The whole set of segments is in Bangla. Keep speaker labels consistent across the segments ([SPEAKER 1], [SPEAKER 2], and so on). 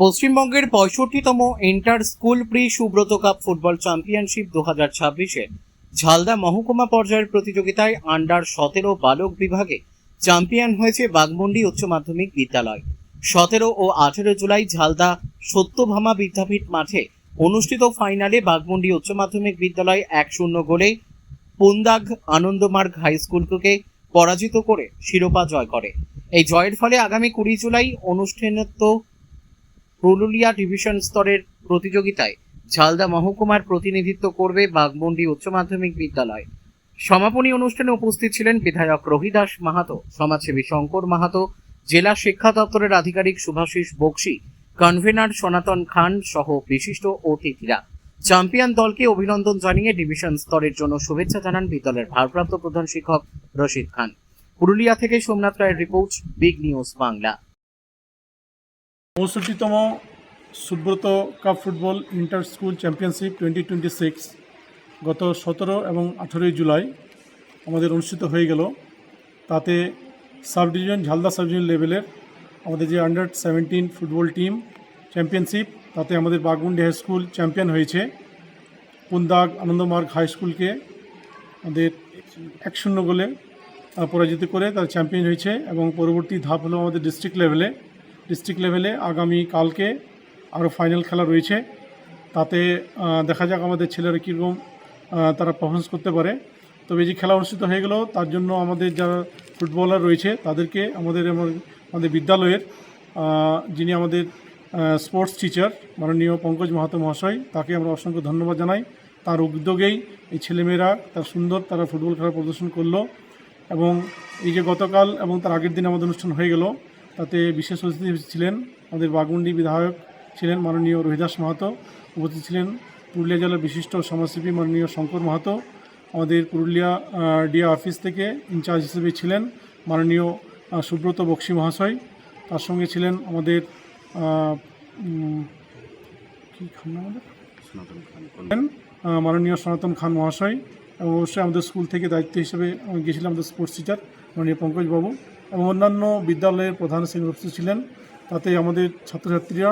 [SPEAKER 1] পশ্চিমবঙ্গের 65তম inter school pre Subroto cup football championship 2026-এ ঝালদা মহকুমা পর্যায়ের প্রতিযোগিতায় আন্ডার 17 বালক বিভাগে চ্যাম্পিয়ন হয়েছে বাঘমুন্ডি উচ্চ মাধ্যমিক বিদ্যালয়। 17 ও 18 জুলাই ঝালদা সত্যভামা বিদ্যাপীঠ মাঠে অনুষ্ঠিত ফাইনালে বাঘমুন্ডি উচ্চ মাধ্যমিক বিদ্যালয় 1-0 গোলে পুন্দাগ আনন্দমার্গ হাই স্কুলকে পরাজিত করে শিরোপা জয় করে। এই জয়ের ফলে আগামী 20 জুলাই অনুষ্ঠিত পুরুলিয়া ডিভিশন স্তরের প্রতিযোগিতায় ঝালদা মহকুমার প্রতিনিধিত্ব করবে বাঘমুন্ডি উচ্চ মাধ্যমিক বিদ্যালয়। সমাপনী অনুষ্ঠানে উপস্থিত ছিলেন বিধায়ক রহিদাস মাহাতো, সমাজসেবী শঙ্কর মাহাতো, জেলা শিক্ষা দপ্তরের আধিকারিক শুভাশিস বক্সি, কনভেনার সনাতন খান সহ বিশিষ্ট অতিথিরা। চ্যাম্পিয়ন দলকে অভিনন্দন জানিয়ে ডিভিশন স্তরের জন্য শুভেচ্ছা জানান বিদ্যালয়ের ভারপ্রাপ্ত প্রধান শিক্ষক রশিদ খান। পুরুলিয়া থেকে সোমনাথ রায়ের রিপোর্ট, বিগ নিউজ বাংলা।
[SPEAKER 2] 65তম Subroto cup football inter school championship 2026 গত 17 এবং 18 জুলাই আমাদের অনুষ্ঠিত হয়ে গেল। তাতে sub division Jhalda sub division লেভেলের আমাদের যে আন্ডার 17 ফুটবল টিম চ্যাম্পিয়নশিপ, তাতে আমাদের বাঘমুন্ডি হাই স্কুল চ্যাম্পিয়ন হয়েছে। পুন্দাগ আনন্দমার্গ হাই স্কুলকে আমাদের 1-0 গোলে পরাজিত করে তারা চ্যাম্পিয়ন হয়েছে। এবং পরবর্তী ধাপ হলো আমাদের ডিস্ট্রিক্ট লেভেলে আগামী কালকে আরও ফাইনাল খেলা রয়েছে। তাতে দেখা যাক আমাদের ছেলেরা কীরকম তারা পারফরমেন্স করতে পারে। তবে যে খেলা অনুষ্ঠিত হয়ে গেল তার জন্য আমাদের যারা ফুটবলার রয়েছে তাদেরকে আমাদের বিদ্যালয়ের যিনি আমাদের স্পোর্টস টিচার মাননীয় পঙ্কজ মাহাতো মহাশয়, তাকে আমরা অসংখ্য ধন্যবাদ জানাই। তার উদ্যোগেই এই ছেলেমেয়েরা তারা ফুটবল খেলা প্রদর্শন করলো। এবং এই যে গতকাল এবং তার আগের দিন আমাদের অনুষ্ঠান হয়ে গেল, তাতে বিশেষ অতিথি ছিলেন আমাদের বাঘমুন্ডি বিধায়ক ছিলেন মাননীয় রহিদাস মাহাতো, উপস্থিত ছিলেন পুরুলিয়া জেলার বিশিষ্ট সমাজসেবী মাননীয় শঙ্কর মাহাতো, আমাদের পুরুলিয়া ডিআ অফিস থেকে ইনচার্জ হিসেবে ছিলেন মাননীয় সুব্রত বক্সি মহাশয়। তার সঙ্গে ছিলেন আমাদের মাননীয় সনাতন খান মহাশয়, এবং অবশ্যই আমাদের স্কুল থেকে দায়িত্ব হিসেবে গিয়েছিলাম আমাদের স্পোর্টস টিচার মাননীয় পঙ্কজবাবু, এবং অন্যান্য বিদ্যালয়ের প্রধান শিক্ষক উপস্থিত ছিলেন। তাতে আমাদের ছাত্রছাত্রীরা,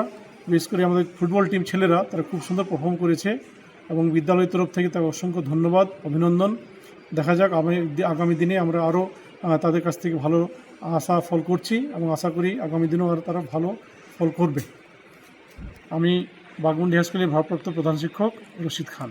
[SPEAKER 2] বিশেষ করে আমাদের ফুটবল টিম ছেলেরা, তারা খুব সুন্দর পারফর্ম করেছে এবং বিদ্যালয়ের তরফ থেকে তাকে অসংখ্য ধন্যবাদ, অভিনন্দন। দেখা যাক আগামী দিনে আমরা আরও তাদের কাছ থেকে ভালো আশা ফল করছি এবং আশা করি আগামী দিনেও আর তারা ভালো ফল করবে। আমি বাঘমুন্ডি হাই স্কুলের ভারপ্রাপ্ত প্রধান শিক্ষক রশিদ খান।